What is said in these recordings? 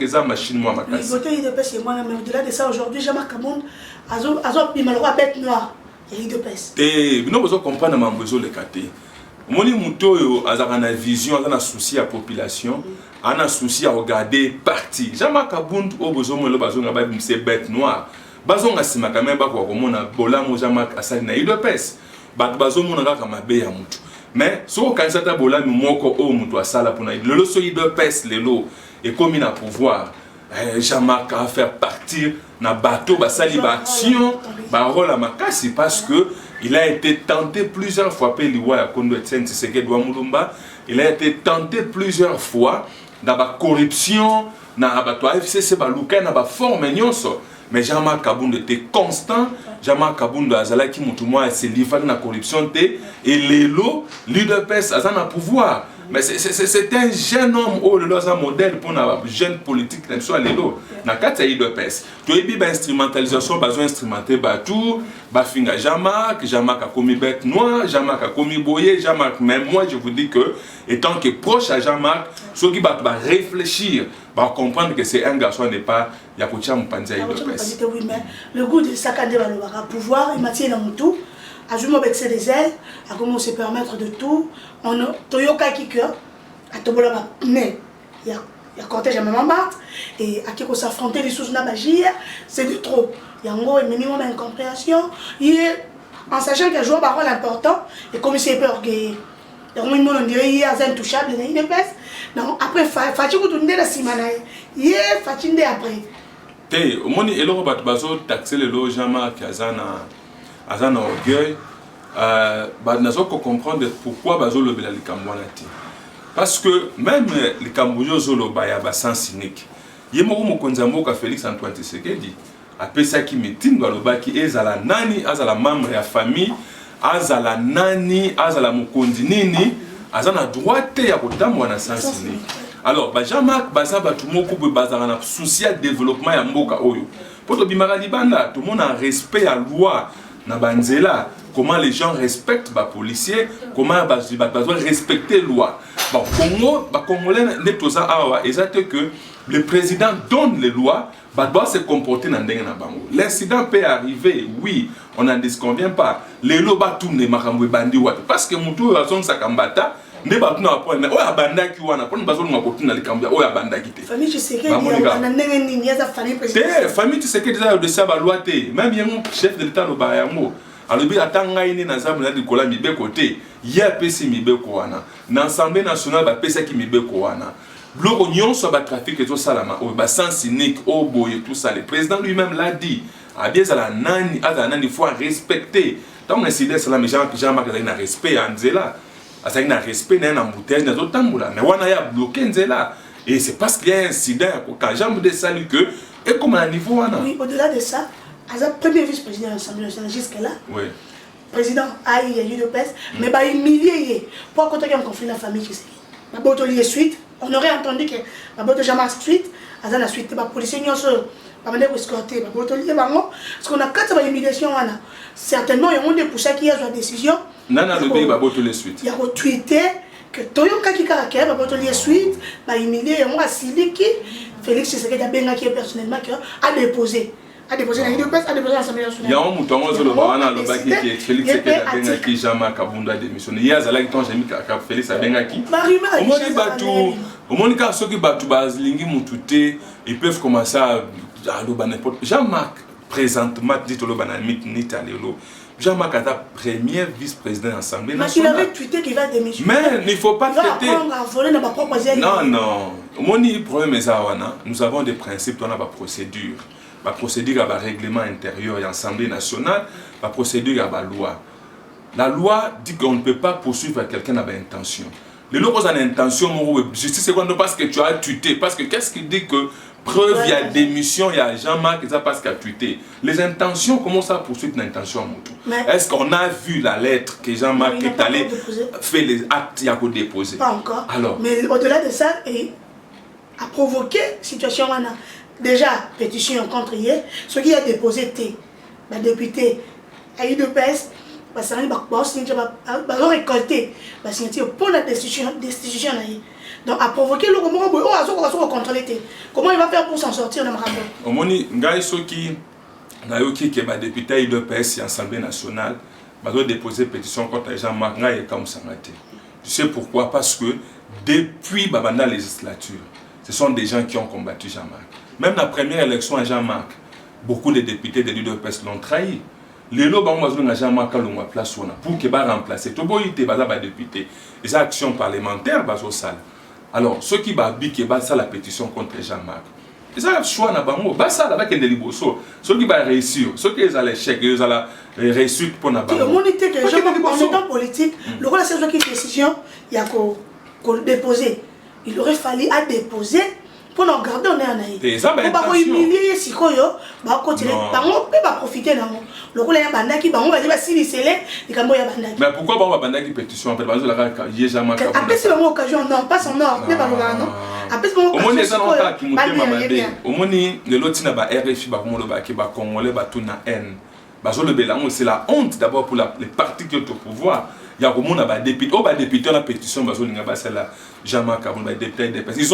que ça machine moi ma casse. Côté IDPS c'est moi mais au-delà de ça aujourd'hui Jean-Marc Kabound azo pimalwa bête noire et IDPS. Et nous besoin comprendre ma besoin les caté. Moni muto azaka na vision azana souci à population, ana souci à regarder parti. Jean-Marc Kabound au besoin mo lo bazonga ba c'est bête noire. Bazonga sima quand même ba ko komona bola mo Jean-Marc asali na IDPS. Ba bazomona kaka mabe ya mutu. Mais si on a un bola moko o mutu asala pona lelo so IDPS lelo et comme il a pouvoir Jean-Marc a faire partir na bateau basali ba action ba rôle à makasi parce que il a été tenté plusieurs fois par liwa ya Kondo Etienne Tshisekedi wa Mulumba, il a été tenté plusieurs fois dans la corruption na bato FCC ba luka na ba forme nyonso. Mais Jean-Marc Kabound était constant. Jean-Marc Kabound azalaki mutu moi se livrer na corruption té et lelo l'UDPS azana pouvoir. Mais c'est un jeune homme oh lelo un modèle pour na jeune politique na soit lelo na kati ya UDPS. To ebi ba instrumentalisation besoin instrumenter ba tout ba finga Jean-Marc a commis bête noire, Jean-Marc a commis boyer, Jean-Marc même moi je vous dis que étant que proche à Jean-Marc, ceux qui va réfléchir va comprendre que c'est un garçon n'est pas Yakutia Mpanza IDPS. Oui, mais le goût de Sakande va le pouvoir, il m'a tiré dans mon tout. A joué avec ses ailes, a commencé à se permettre de tout. On a Toyoka qui cœur, à Tobola, mais il y a cortège à maman bat, et à qui qu'on s'affronter les sous magie, c'est de trop. Il y a un gros minimum d'incompréhension. En sachant qu'il y a joué un rôle important, et comme il s'est peur que. On dirait qu'il y a un intouchable dans l'IDPS. Non, après, Fatih Koutounde la simana. Il est Fatih après. Té, au moins, il aura bateau taxer le logement qui a un orgueil. Nous avons comprendre pourquoi bateau le bel Cambouanati. Parce que même les Cambouans zolo baya sans cynique. Il y a mon konzambo ka Félix Antoine Tshisekedi. Après ça qui mettine dans le bas qui est à la nani, à la membre de la famille. Azala nani, azala mukondi nini, azana droite ya kotambo na sansini. Alors, Jean-Marc baza batu moko be bazara na souci de développement ya mboka oyo. Poto bimara libanda, tout le monde a respect à loi na banzela, comment les gens respectent les policiers, comment ils doivent respecter la loi. Bon, Congo, les Congolais ne toza awa, exact que le président donne les lois, doit se comporter dans le bango. L'incident peut arriver, oui, on n'en disconvient pas. Les lois tournent makambo bandi watu parce que mutu rason sakambata ne batuna point mais oya banda ki wana poni bazo nga kotuna likambia oya banda kite. Famille Tshisekedi on a ndenge nini ya famille président. Famille Tshisekedi za de ça ba loi te. Même bien chef de l'état lo ba yango. Alobi atanga ini na zamu na dikola mibe côté. Ya pesi mibe ko wana. Na Assemblée nationale ba pesa ki mibe ko wana. Bloko nyonso ba trafic et tout ça là ba sans cynique au boye tout ça le président lui-même l'a dit. Bien à la nani il faut respecter. Tant on incident cela mais Jean-Marc a respect à Nzela. Ça il a respect na embouteillage na zotambula mais wana ya bloqué Nzela et c'est parce qu'il y a un incident quand jambe de salut que et comme à niveau wana. Oui, au-delà de ça, as un premier vice-président de l'Assemblée nationale jusqu'à là. Oui. Président il y a eu de peste mais bah humilié pour quand il y a un conflit dans la famille tu sais. Ma boto lié suite, on aurait entendu que ma boto Jean-Marc suite, à la suite ba policier nyonso pas mal escorté ba boto lié bango parce qu'on a quatre humiliation wana. Certainement il y a des poussés qui a une décision. Nana le pays ba boto les suite. Il y a tweeté que Toyoka qui caractère ba boto lié suite, ba humilié on a Siliki Félix Tshisekedi a benga qui personnellement a déposé dans l'IDPS, a déposé dans l'Assemblée nationale. Il y a un mouton sur le barana le baki qui est Félix Tshisekedi a benga qui Jean-Marc Kabound a démissionné. Il y a zala qui ton j'ai mis Félix a benga qui. Au moins quand ceux qui battu bazlingi mutute ils peuvent commencer à loba n'importe. Jean-Marc présentement dit au loba na ni talelo. Jean-Marc est premier vice-président de l'Assemblée nationale. Mais il avait tweeté qu'il va démissionner. Mais il ne faut pas traiter. Non, non. Mon problème est ça. Nous avons des principes, on a des procédures. La procédure a un règlement intérieur et l'Assemblée nationale, la procédure a une loi. La loi dit qu'on ne peut pas poursuivre quelqu'un avec intention. Les locaux ont intention, justice c'est parce que tu as tué. Parce que qu'est-ce qui dit que preuve, il y a démission, il y a Jean-Marc, ça parce qu'il a tué. Les intentions, comment ça poursuit une intention? Est-ce qu'on a vu la lettre que Jean-Marc est allé faire les actes qu'il a déposé? Pas encore. Alors, mais au-delà de ça, a provoqué situation. Déjà, pétition contre hier, ce qui a déposé le député à UDPS, parce que récolter pour la destitution. Donc, à provoquer le comment contrôler. Comment il va faire pour s'en sortir dans le rapport? Au moment où qui est député de PS et Assemblée nationale, va déposer pétition contre Jean-Marc Ngaye comme ça. Tu sais pourquoi? Parce que depuis la législature, ce sont des gens qui ont combattu Jean-Marc. Même la première élection à Jean-Marc, beaucoup de députés de l'UDPS l'ont trahi. Les lots ont Jean-Marc à place pour qu'il va remplacer. Tout le monde député. Les actions parlementaires au salle. Alors, ceux qui ont la pétition contre Jean-Marc, ils ont le choix dans le monde. Ça avec des libossos. Ceux qui vont réussir, ceux qui ont l'échec, ils ont la réussite pour la le monde était que en étant politique, le rôle de cette décision, il y a qu'on déposer. Il aurait fallu à déposer pour nous garder on est en aïe. Pour pas humilier si quoi yo, bah continuer, bah on peut pas profiter d'un mot. Le rôle est banda qui bah on va dire si c'est les cambo ya banda. Mais pourquoi pas banda qui pétition en fait parce que la y jamais. Après c'est vraiment occasion non, pas son nom, n'est pas le non. Après c'est vraiment au moins les gens qui montent mamade. Au moins le loti na ba RFI ba komolo ba ki ba congolais ba tout na haine. Bah le Bélango c'est la honte d'abord pour les partis qui sont au pouvoir. Il y a beaucoup de députés, députés la pétition, ils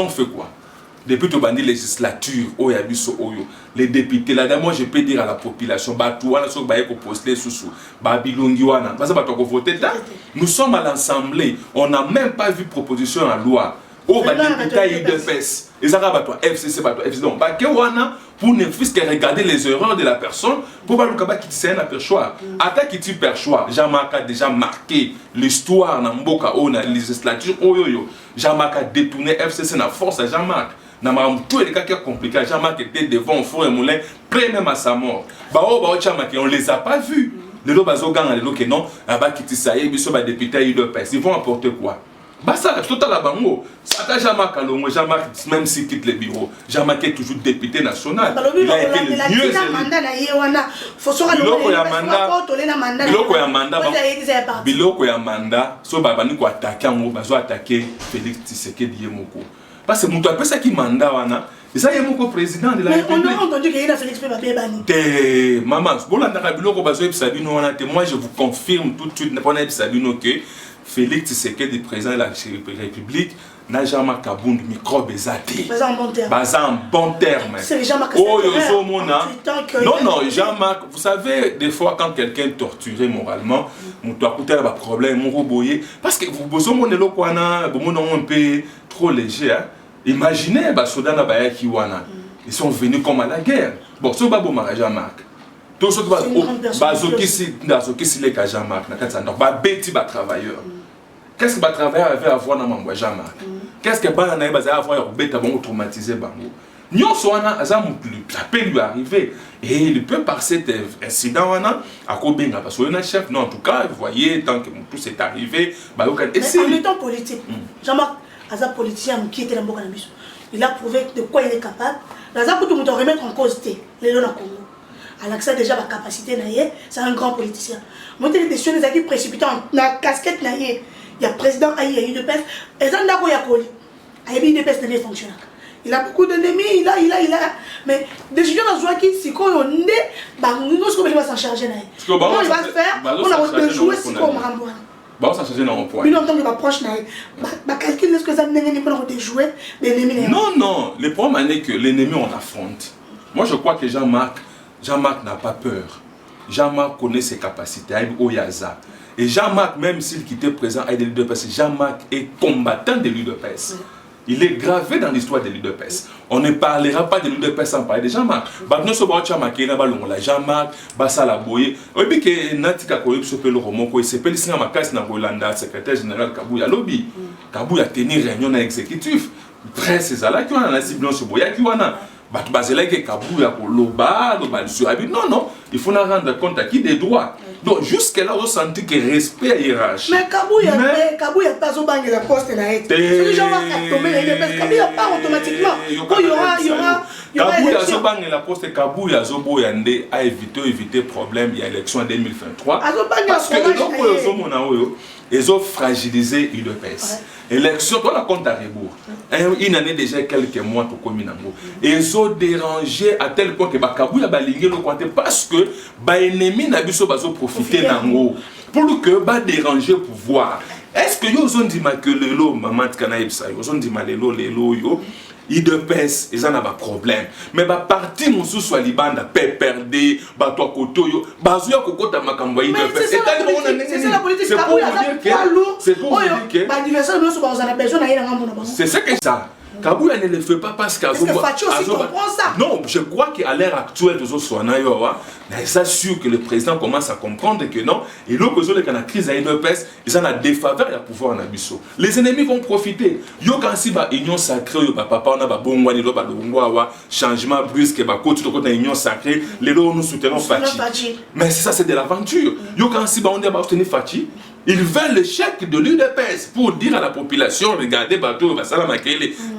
ont fait quoi? Depuis la législature, les députés, là, moi je peux dire à la population, nous sommes à l'Assemblée, on n'a même pas vu proposition à loi. Oh, député de FES, ils ont FCC, FCC, donc, pour ne fût-ce que regarder les erreurs de la personne, pour voir le cabas qui tient un perchoir. Attaque qui tue perchoir, Jean-Marc a déjà marqué l'histoire dans Mboka, la législature, Jean-Marc a détourné FCC dans force à Jean-Marc. Tous les cas qui sont compliqués, Jean-Marc était devant au fond et moulin, près même à sa mort. On ne les a pas vus. Les lobazogan, les lobazogan, non, ils vont apporter quoi? Ça, tout à la bango. Ça, Jean-Marc, même s'il quitte le bureau, Jean-Marc est toujours député national. Il a été le mieux élu. Biloko ya mandat, so babani ko attaquer en bazo attaquer Félix Tshisekedi Yemoko. Parce que muto apesa ki mandat wana, ça Yemoko président de la République. Mais on a entendu qu'il y a Félix Pébé bani. Maman, bolanda ka biloko bazo ebisabino wana te, moi je vous confirme tout de suite na pona ebisabino que Félix Tshisekedi, président de la République, n'a jamais Kabound microbe exaté. Bazan en bon terme. C'est Jean-Marc. Oh, non, Jean-Marc, vous savez, des fois, quand quelqu'un est torturé moralement, on doit écouter un problème, on roboyer. Parce que vous avez un peu trop léger. Imaginez, ils sont venus comme à la guerre. Bon, c'est pas bon, Jean-Marc. Tout ce qui est Jean-Marc, travailleur. Qu'est-ce que le travailleur avait à voir dans Jean-Marc? Qu'est-ce que Banana avait à voir pour traumatiser Bango? Ça peut lui arriver. Et il peut par cet incident à Kobenga. Parce qu'il y a un chef, non, en tout cas, vous voyez, tant que tout s'est arrivé. En étant politique, Jean-Marc, un politicien qui était dans le Bokanabiso, il a prouvé de quoi il est capable. Lazare pour tout remettre en cause les lois Congo. Alors que ça déjà la capacité, c'est un grand politicien. Moi, les décisions qui précipitent dans la casquette, il y a président, il y a UDPS, et ça, il y a UDPS de fonctionnaire. Il a beaucoup d'ennemis, il a. Mais des gens dans qui, si on est, nous va s'en charger. Comment il va faire? On a joué si on ramboie. Bon, ça change dans mon point. Mais non, donc il va proche, calcule est-ce que ça n'est pas de jouer l'ennemi. Non, le problème est que l'ennemi on affronte. Moi, je crois que Jean-Marc n'a pas peur. Jean-Marc connaît ses capacités. Et Jean-Marc, même s'il quittait présent à l'UDPS, Jean-Marc est combattant de l'UDPS. Il est gravé dans l'histoire de l'UDPS. On ne parlera pas de l'UDPS sans parler de Jean-Marc. Jean-Marc, Bassala Boye. Et puis que Natika Koyop s'appelle le roman, il s'appelle le secrétaire général Kabouya Lobby. Kabouya a tenu réunion exécutif. Presse, c'est là qui a la cible sur Boya qui a. Non, il faut rendre compte à qui des droits. Donc jusque-là, on sentit que respect hiérarchie. Mais Kabouya n'a pas au banque de la poste. C'est Jean-Marc a tombé les deux, parce que Kabouya part automatiquement. Il y aura Kabouya a la poste, Kabouya a évité problème, il y a élection en 2023. Parce que ils ont fragilisé l'UDPS. élection, toi la compte à rebours. Une année déjà, quelques mois, pour Kominango. Et ils ont dérangé à tel point que Bakabou a balingé le compte parce que l'ennemi n'a pas profité d'Ango. Pour que ba déranger le pouvoir. Est-ce que vous avez dit que le lot, maman, vous avez dit que le lot, il de pèse, ils en ont un problème. Mais bah parti mon sous soit Liban da perdre, bah toi kotoyo, bah zoya kokota makamboyi de pèse. C'est ça la politique. C'est pour dire que c'est ce que ça. Kabouya ne le fait pas parce qu'à non, je crois qu'à l'ère actuelle, c'est sûr que le président commence à comprendre que non, et l'autre chose, quand la crise a une peste, ils en ont des faveurs à pouvoir en abuser. Les ennemis vont profiter. Yo quand si ba union sacrée, yo papa on a ba bongwani lo ba longwa changement brusque ba côté de côté union sacrée, les lots nous soutenons Fati. Mais ça c'est de l'aventure. Yo quand si ba on dit ba soutenir Fati. Ils veulent le chèque de l'UDPS pour dire à la population, regardez, bateau,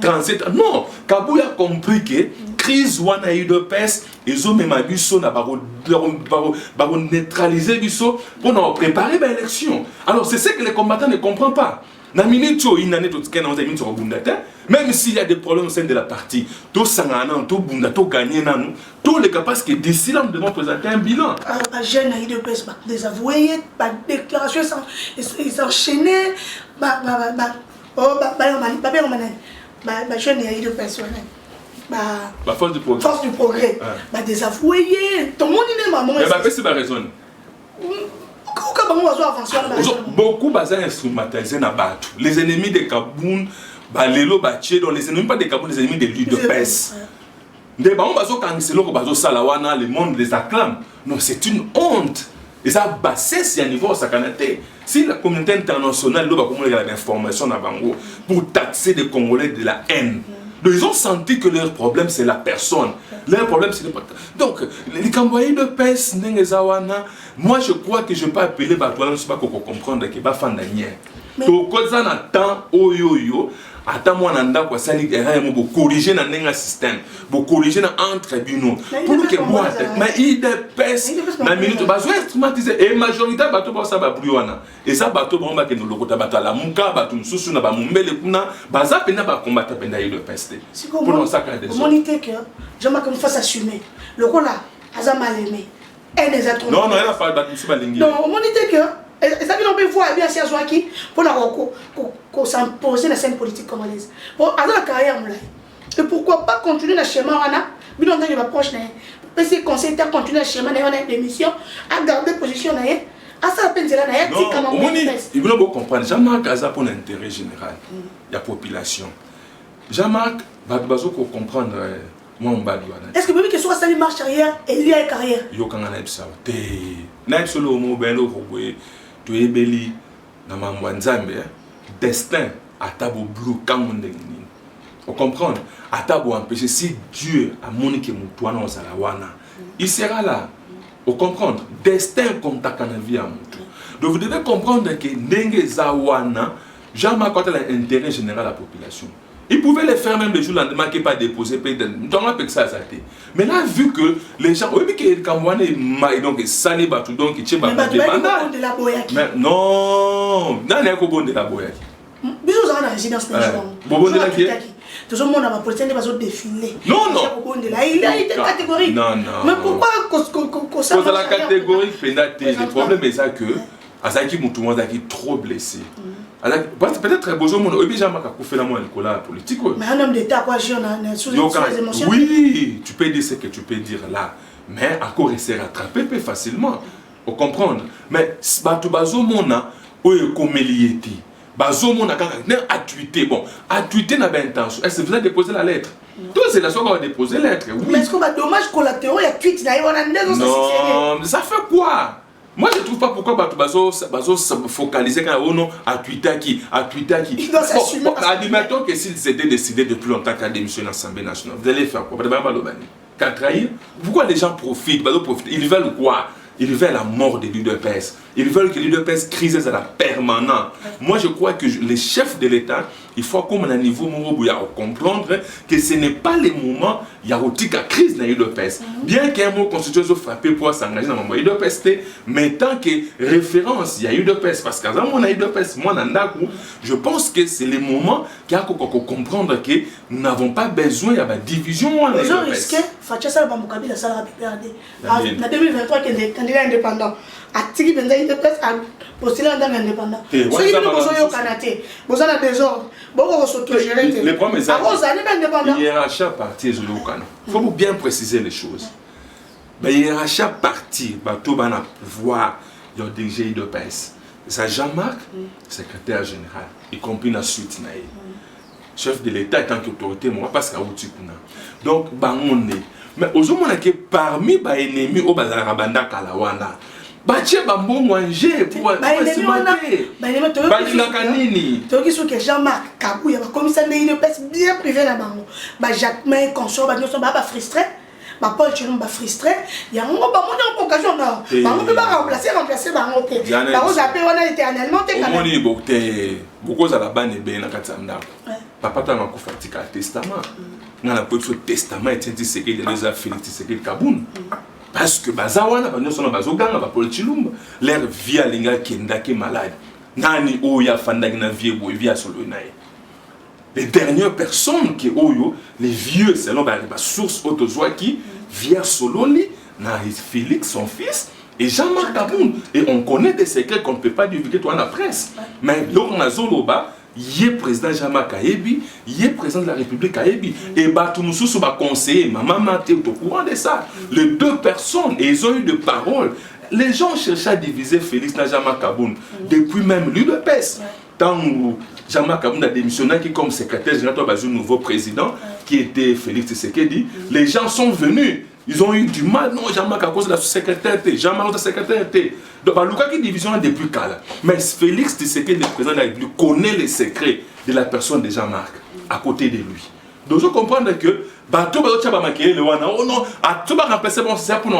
37 ans. Non, Kabouya a compris que crise ou a UDPS, ils ont même abusé, ils neutraliser l'USO pour nous préparer l'élection. Alors c'est ce que les combattants ne comprennent pas. Même s'il y a des problèmes au sein de la partie, tout sangana, tout bunda, tout gagné, tous les cas parce que d'ici là, nous devons présenter un bilan. Les jeunes de PES, désavoués, déclaration, ils enchaînaient, force du progrès. Force du progrès. Désavoués, tout le monde est maman. Mais c'est ma raison. Beaucoup de instrumentalisés na batu. Les ennemis de Kaboun, Balelo, Bachie, donc les ennemis pas de Kaboun, les ennemis de l'UDPS. Les ballons bazo cancelo bazo salawana, le monde les acclame. Non, c'est une honte. Et ça bassé si à niveau sakanate. Si la communauté internationale doit communiquer l'information à Bango pour taxer les Congolais de la haine. Donc ils ont senti que leur problème c'est la personne. Leur problème c'est le parti. Donc les Cambouais de PES, Nengezawana, moi je crois que je peux appeler Batouana, je ne sais pas comment comprendre que Bafan Daniel. Donc quand on attend Oyoyo, attends moi nanda quoi ça dit erreur pour corriger dans un système, pour corriger dans un tribunal. Pour que moi mais il de PES na minute bazo instrumentaliser et majorité bateau pour ça ba bruana. Et ça bateau bon ba que nous lokota batala muka batou susu na ba mumbele kuna baza pena ba combattre pena il de PES. Pour non ça des monité que jamais comme faut s'assumer. Le rôle là aza mal aimé. Elle les a trop. Non elle a pas battu sur balingi. Non monité que et ça vient on voir bien si Azwaki pour la s'imposer la scène politique congolaise. Pour avoir la carrière moulay. Et pourquoi pas continuer le schéma wana, bien on va proche na. PC conseil ta continuer le schéma na on des missions à garder position na yé. À ça peine là na yé ti comme on dit. Il veut pas comprendre. Jean-Marc Aza pour l'intérêt général. Il y a population. Jean-Marc va bazo ko comprendre moi on va dire. Est-ce que même que soit ça marche arrière et il y a une carrière. Yo kanga na bisa. Te. Na solo mo belo ko boye. Tu es beli na mambo nzambe destin atabo blou kamunde nini on comprend atabo empêcher si Dieu a monique mutuana on salawana il sera là on comprendre destin comme ta vie à mutu donc vous devez comprendre que ndenge zawana jamais quand l'intérêt général de la population. Il pouvait le faire même le jour lendemain qui n'est pas déposé. Mais là, vu que les gens, oui, mais que donc salé batou donc il mais non, non, il bon de la boyaki. Bisous dans la résidence Bobo de la qui tout le monde a ma politique pas défilé. Non non. Il a été catégorique. Non non. Mais pourquoi ça la catégorie le problème est ça que Azaki Moutoumanda qui est trop blessé. Peut-être très beau monde, oui, jamais qu'à faire la moelle politique. Mais un homme d'État, quoi, j'ai sous les émotions. Oui, tu peux dire ce que tu peux dire là, mais à quoi rester rattrapé plus facilement. Vous comprenez? Mais Batou Bazo Mona, où est comme liéti? Bazo Mona, quand a tweeté, bon, a tweeté n'a pas intention. Est-ce que vous avez déposé la lettre? Tout c'est la chose qu'on va déposer la lettre. Mais est-ce qu'on va dommage collatéraux, il y a tweet, non, ça fait quoi? Moi je ne trouve pas pourquoi Bazo focaliser quand on a tweeté qui. Il doit s'assumer. Admettons que s'ils étaient décidés depuis longtemps qu'à démissionner à l'Assemblée nationale, vous allez faire quoi? Qu'à trahir? Pourquoi les gens profitent? Ils veulent quoi? Ils veulent la mort de l'UDPS. Ils veulent que l'UDPS crise à la permanente. Moi je crois que les chefs de l'État il faut comme un niveau comprendre que ce n'est pas le moment il y a une crise dans l'UDPS. Bien qu'un mot constitutionnel soit frappé pour s'engager dans l'UDPS, mais tant que référence il y a l'UDPS, parce qu'à mon l'UDPS, moi je pense que c'est le moment qu'il y a comprendre que nous n'avons pas besoin de division dans l'UDPS. Ils ont risqué, Fatia Salva Moukabila Salva PPRD. En 2023, il est candidat indépendant. A tiki benza l'UDPS a postulé en tant qu'indépendant. Ceux qui nous ont canadé, vous avez désordre, beaucoup s'autogérer. Les problèmes sont il y a chaque parti il faut bien préciser les choses. Il y a chaque parti qui a pouvoir de diriger l'UDPS. C'est Jean-Marc, secrétaire général, y compris la suite. Chef de l'État en tant qu'autorité, moi, parce qu'il y a un donc, mais aujourd'hui, parmi les ennemis, au bazar Banda Kalawana, Bachia Bambo manger pour se battre. Donc, il faut que Jean-Marc Kabou, il y a un commissaire de l'UDPS bien privé là-bas. Jacques May, consort, nous sommes pas frustrés. Paul Chilom va frustré. Il y a un moment où occasion on peut pas remplacer. Par exemple, on a éternellement beaucoup à la banne et bien papa t'a encore fatigué à testament. On a peu de testament et tiens c'est qu'il les a Félix c'est qu'il Kaboun. Parce que bazawana ba nyonso na bazoganga ba Paul Chilum l'air via linga kenda qui malade. Nani oya fanda na vie boy via solo nae. Les dernières personnes qui ont les vieux selon la source autozoaki via Sololi, Félix son fils et Jean-Marc Kaboun. Et on connaît des secrets qu'on ne peut pas divulguer dans la presse. Mais lors Zoloba, il est président Jean-Marc Kayebi, il est président de la République Kayebi. Et Batoumoussou va conseiller, maman tu es au courant de ça. Les deux personnes, et ils ont eu de paroles. Les gens cherchaient à diviser Félix et Jean-Marc Kaboun depuis même l'UDPS. Tant Jean-Marc Kaboun a démissionné qui comme secrétaire général du nouveau président qui était Félix Tshisekedi, les gens sont venus, ils ont eu du mal, non Jean-Marc à cause de la secrétaire, Jean-Marc la secrétaire. Donc Luka qui division depuis Kala. Mais Félix Tshisekedi, le président de la République, connaît les secrets de la personne de Jean-Marc à côté de lui. Donc je comprends que bateau oh non, à tout remplacer bon c'est pour nous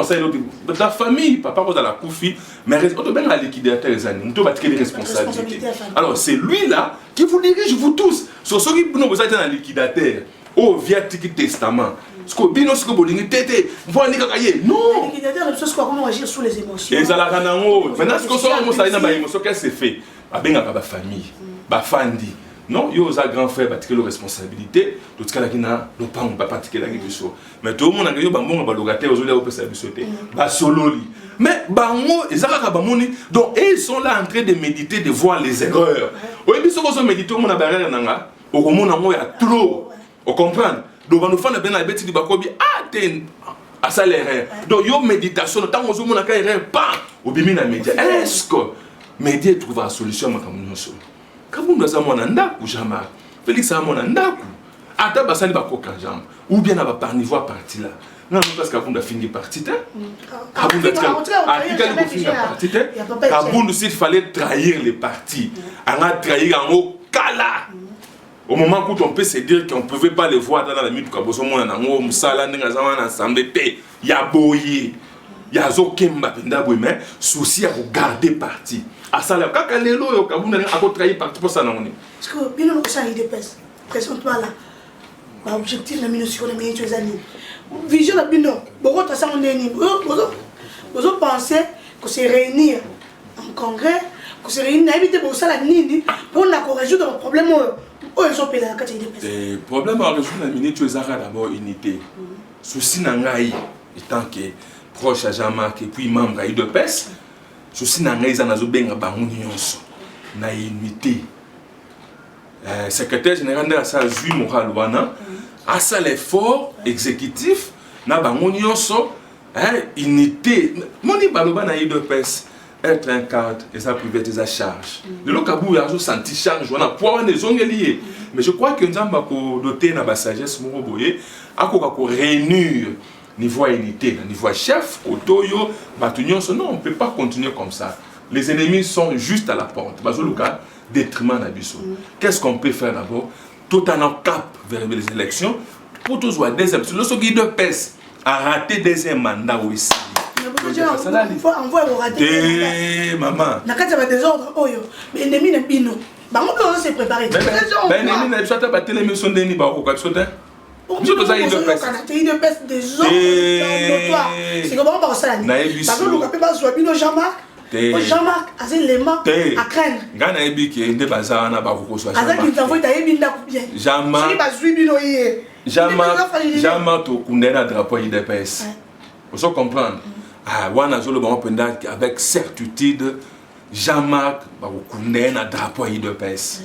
la famille papa dans la koufi mais on bien la liquidateur les années on va tirer les responsabilités. Alors c'est lui là qui vous dirige vous tous sur ce qui nous vous êtes un liquidateur oh via tiki testament ce que bino ce que bolingi tété voilà ni kakaye non liquidateur c'est comment agir sous les émotions et ça la kanango maintenant ce que ça on ça na émotion qu'est-ce que c'est fait abenga ba famille ba fandi. Non, il y a un grand frère qui a la responsabilité, d'autres cas qui n'a pas de mais tout le monde a dit mais donc ils sont là en train de méditer, de voir les erreurs. Ils sont méditer, on a barrière nanga, au moment il y a trop. On comprend. Donc on nous fait bien la bête du bakobi à ça l'erreur. Donc il y a méditation, tant qu'on a une erreur pas au bimina média. Est-ce que média trouve la solution à Kaboun doit savoir nanda ou jamais. Félix a mon nanda ou. Ata basali ba koka jambe. Ou bien aba parnivoire parti là. Non parce Kaboun doit finir parti là. Kaboun doit finir parti là. Kaboun aussi il fallait trahir les partis. On a trahi en haut kala. Au moment où on peut se dire qu'on ne pouvait pas les voir dans la minute quand on a un musala n'engageant ensemble paix. Ya boye. Ya zo kemba penda boye mais souci à regarder parti. À ça là quand les lois au Cameroun a trahi parti pour ça non parce que bien on ça il dépasse présentement là ba objectif na minusio na minute les années vision la bino beaucoup de ça on est ni vous pensez que c'est réunir en congrès que c'est réunir éviter pour ça la nini pour na résoudre le problème ils ont payé la carte dépasse le problème à résoudre la minute les arrêts d'abord unité souci na ngai étant que proche à Jean-Marc et puis membre à UDPS souci na ngai za nazobenga bango nyonso na unité secrétaire général de la SAZU moral wana a ça l'effort exécutif na bango nyonso unité moni baloba na UDPS être un cadre et ça privatiser sa charge de l'okabou ya zo senti charge wana pour les ongelier mais je crois que nzamba ko doter na ba sagesse moko boye akoka ko réunir niveau unité, niveau chef, Otoyo, Batunion, non, on ne peut pas continuer comme ça. Les ennemis sont juste à la porte. Bazoluka, détriment d'Abisso. Qu'est-ce qu'on peut faire d'abord? Tout en cap vers les élections, pour tous voir deuxième. Le Sogi de PES a raté deuxième mandat aussi. On voit rater. Maman. N'a qu'à des ordres, mais l'ennemi n'est pas. bango mpe ozo se préparer beneni na biso ata batelemiso ndeni bakoka biso te biso toza idps des autres siko bango bakosala nini bazoluka mpe bazwa bino Jean-Marc Jean-Marc aza élément à craindre ngai nayebi ke nde baza wana bakokoswa azaki nzambo ete ayebi ndako bien soki bazwi bino ye Jean-Marc tokundai na drapeau idps ozo comprendre wana azoloba ngo mpenza avec certitude Jean-Marc bakokundai na drapeau idps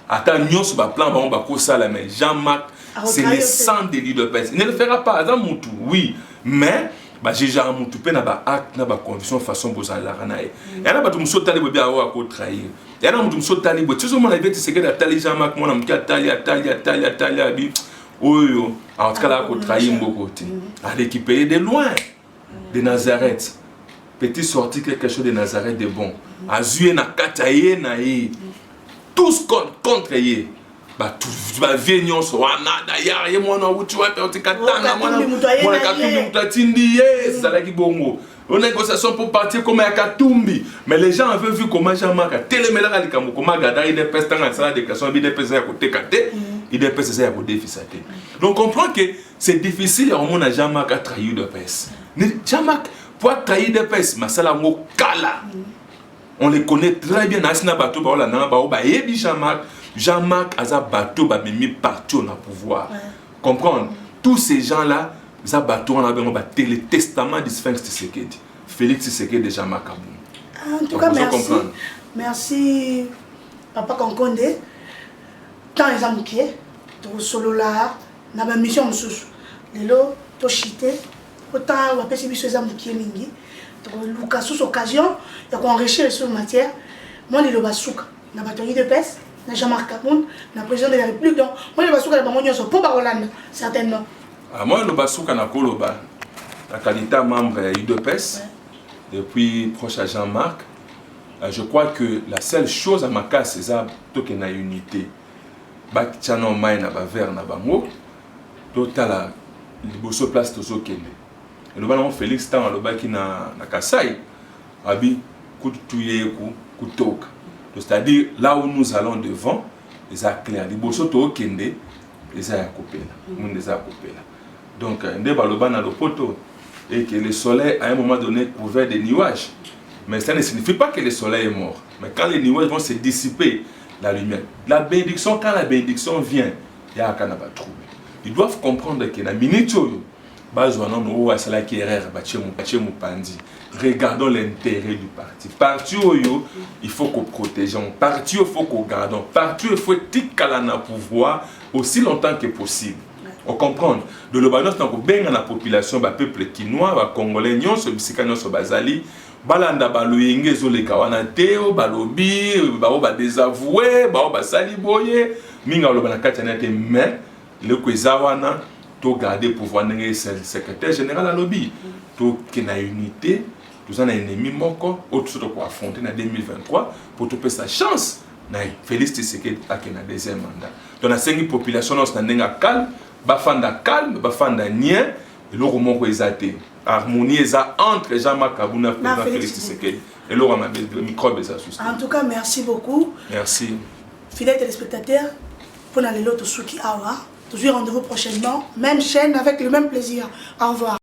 ata nyonso baplan bango bakosala mais Jean-Marc c'est le sang de l'idps il ne le fera pas aza mutu oui mais bajejaka mutu mpe na baacte na baconviction façon bozalaka na ye yana bato mosu otali boye awo akotrahir yana motu mosu otali boye tozomona ebe tisekedi atali Jean-Marc mwana moke atali abi oyo atikala akotrahir mboko te arécupéré de loin de Nazareth petit sorti quelque chose de Nazareth de bon azwi ye na kati ya ye na ye tous contre ye bavie nyonso wana dayar ye mwana wuti wapi otikatanga mwana katumbi mutu atindi ye ezalaki bongo une négociation pour partir comme ya katumbi mais les gens avaient vu comment Jean-Marc atelemelaka likambo comment agada idps ntango asala déclaration abi idps eza ya koteka te idps eza ya kodefisa te donc comprend que c'est difficile ya komona Jean-Marc atrahi idps Jean-Marc po atrahi idps masala yango kala on les connaît très bien asina bato baolandanga bao bayebi Jean-Marc aza bateau ba mimi partout on a pouvoir comprendre tous ces gens là ça bateau on a besoin le testament du Sphinx Tshisekedi Félix Tshisekedi de Jean-Marc Kabund. En tout cas merci papa Konkonde tant les amukié to solo là na ba mission mususu lelo to chité autant wa pesi biso les amukié mingi to luka sous occasion ya ko enrichir sur matière moi lelo basuka na bateau de pes na Jean-Marc Kabund, na président de la République. Donc, moi, je vais souka la bango nyonso pour Baroland, certainement. Moi, je vais souka na Koloba, la qualité membre de l'UDPS, depuis proche à Jean-Marc. Je crois que la seule chose à ma cas, c'est ça, c'est qu'il y a une unité. Bak tiano mai na baver na bango, total la liboso place tozo kende. Et le ballon Félix tant le baki na Kasai, abi kutuye kutoka. C'est-à-dire, là où nous allons devant, les actes clairs. Les bossos to kende, les a coupés là. Donc, et que le soleil, à un moment donné, couvert des nuages. Mais ça ne signifie pas que le soleil est mort. Mais quand les nuages vont se dissiper, la lumière. La bénédiction, quand la bénédiction vient, il y a un trouble. Ils doivent comprendre que la minute, regardons l'intérêt du parti. Parti il faut qu'on protège. Parti il faut qu'on garde. Parti il faut que pouvoir aussi longtemps que possible. On comprend. De l'obéissance dans la population, le peuple quinois, les Congolais, les Bissikanos, les Bazali, balanda baloyenge zoleka wana teo balobi ba désavoué ba saliboye minga lo bana katana te mais le kwezawana to garder pouvoir n'engé secrétaire général à lobby to kena unité tous en ennemi moko autre pour affronter en 2023 pour trouver sa chance na Félix Tshisekedi à kena deuxième mandat donc la cinq population na ndenga calme bafanda nien et le roman ko ezate harmonie entre Jean-Marc Kabund et président Félix Tshisekedi et le microbe en tout cas merci beaucoup merci fidèles téléspectateurs pour aller l'autre Suki Awa toujours rendez-vous prochainement même chaîne avec le même plaisir au revoir.